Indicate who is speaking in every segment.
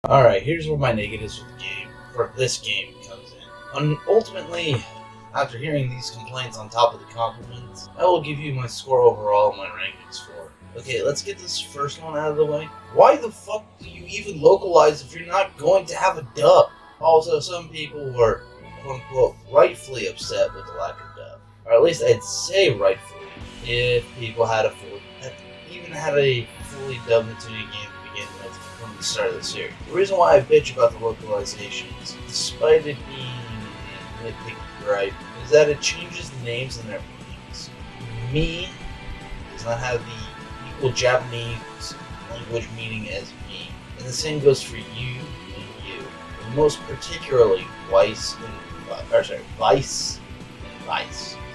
Speaker 1: Alright, here's where my negatives for this game comes in. Ultimately, after hearing these complaints on top of the compliments, I will give you my score overall and my rankings for it. Okay, let's get this first one out of the way. Why the fuck do you even localize if you're not going to have a dub? Also, some people were, quote-unquote, rightfully upset with the lack of dub. Or at least I'd say rightfully, if people had even had a fully dubbed Neptunia game to begin with from the start of the series. The reason why I bitch about the localizations, despite it being a nitpicky gripe, is that it changes the names and their meanings. Me does not have the equal Japanese language meaning as me, and the same goes for you and you, and most particularly Vice and Vice.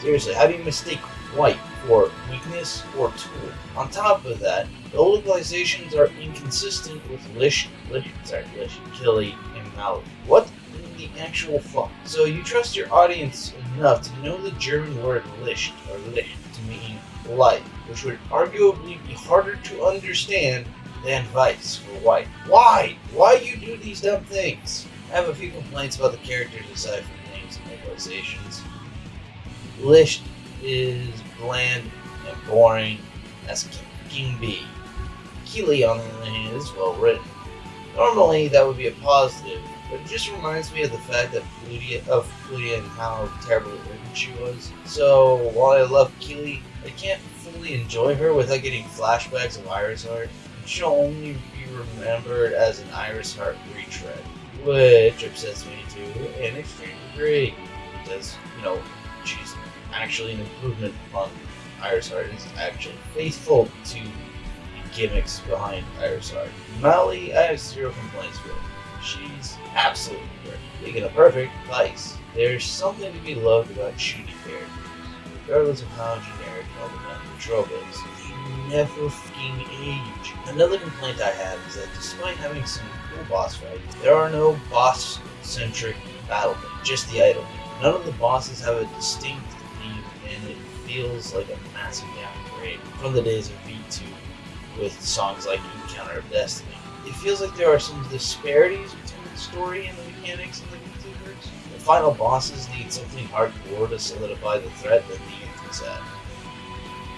Speaker 1: Seriously, how do you mistake white for weakness or tool? On top of that, the localizations are inconsistent with Lish, Killy, and Mallory. What in the actual fuck? So you trust your audience enough to know the German word Licht to mean light, which would arguably be harder to understand than Vice for white. Why? Why you do these dumb things? I have a few complaints about the characters aside from names and localizations. Licht is bland and boring as can be. Keely, on the other hand, is well written. Normally, that would be a positive, but it just reminds me of the fact that Plutia and how terribly written she was. So, while I love Keely, I can't fully enjoy her without getting flashbacks of Iris Heart, and she'll only be remembered as an Iris Heart retread, which upsets me to an extreme degree, because, she's actually an improvement upon Iris Heart, is actually faithful to the gimmicks behind Iris Heart. Mally, I have zero complaints with. She's absolutely great. Speaking of perfect, Vice. There's something to be loved about shooty characters. Regardless of how generic all the trope is, they never fucking age. Another complaint I have is that despite having some cool boss fights, there are no boss-centric battle things, just the idle. None of the bosses have a distinct theme, and it feels like a massive downgrade from the days of V2 with songs like Encounter of Destiny. It feels like there are some disparities between the story and the mechanics of the VTubers. The final bosses need something hardcore to solidify the threat that the infants had.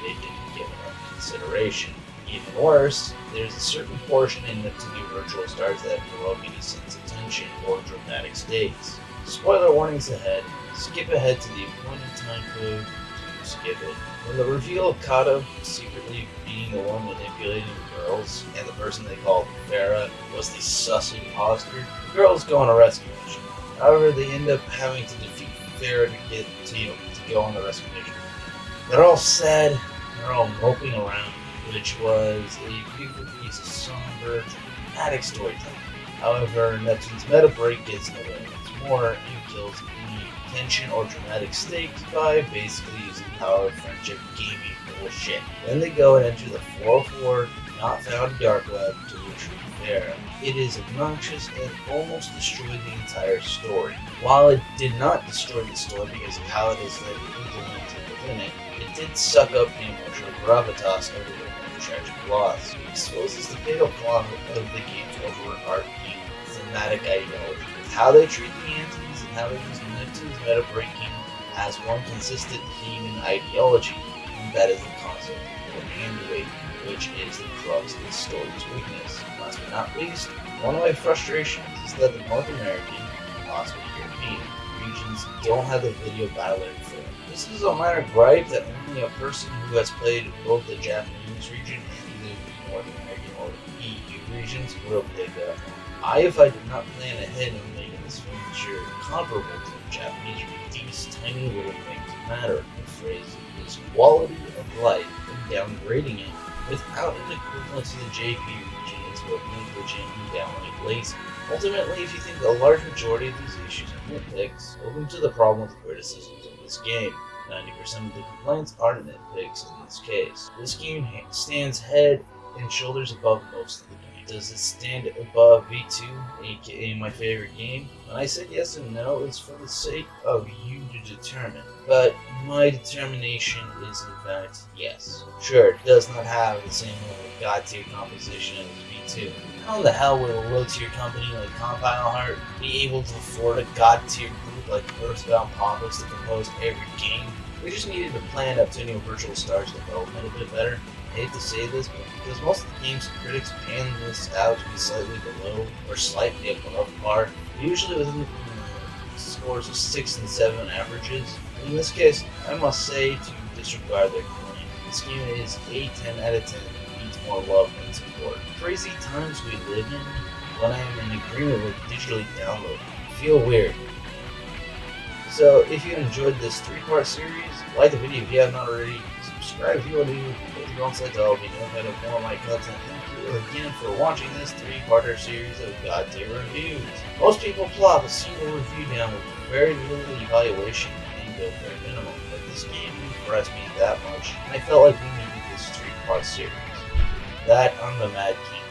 Speaker 1: They didn't give enough consideration. Even worse, there's a certain portion in Neptunia Virtual Stars that provoke any sense of tension or dramatic stakes. Spoiler warnings ahead. Skip ahead to the appointed time code to skip it. When the reveal of Kato secretly being the one manipulating the girls, and the person they called Farah was the sus imposter, the girls go on a rescue mission. However, they end up having to defeat Farah to get to go on the rescue mission. They're all sad, they're all moping around, which was a beautiful piece of somber, dramatic storytelling. However, Neptune's meta break gets nowhere more and kills any tension or dramatic stakes by basically using the power of friendship gaming bullshit. Then they go and enter the 404 not found dark web to retrieve Farah. It is obnoxious and almost destroyed the entire story. While it did not destroy the story because of how it is implemented within it, it did suck up the emotional gravitas of the tragic loss. It exposes the fatal flaw of the game's overarching thematic ideology. How they treat the antis and how they use Neptune's meta breaking as one consistent theme and ideology, and that is the concept of hand waving, which is the crux of the story's weakness. Last but not least, one of my frustrations is that the North American, and possibly European, regions don't have the video battle info. This is a minor gripe that only a person who has played both the Japanese region and the North American or EU regions will pick up. If I did not plan ahead on making this feature comparable to the Japanese region, these tiny little things matter. The phrase is quality of life, and downgrading it without an equivalent to the JP region is what language and downright lazy. Ultimately, if you think a large majority of these issues are nitpicks, welcome to the problem with criticisms of this game. 90% of the complaints are nitpicks in this case. This game stands head and shoulders above most of the game. Does it stand above V2, aka my favorite game? When I said yes and no, it's for the sake of you to determine. But my determination is in fact yes. Sure, it does not have the same level of god tier composition as V2. How the hell would a low-tier company like Compile Heart be able to afford a god-tier group like Earthbound Pompous to compose every game? We just needed to plan Neptunia Virtual Stars development a bit better. I hate to say this, but because most of the game's critics pan this out to be slightly below or slightly above par, usually within the scores of 6 and 7 averages. In this case, I must say to disregard their claim. This game is a 10 out of 10 and needs more love and support. Crazy times we live in when I am in agreement with digitally downloading. I feel weird. So if you enjoyed this 3-part series, like the video if you have not already, subscribe if you want to go to your own site to help me know more of my content. Thank you again for watching this 3-parter series of God tier reviews. Most people plop a single review down with very little evaluation and go bare minimum, but this game impressed me that much, and I felt like we needed this 3-part series. That I'm the Mad King.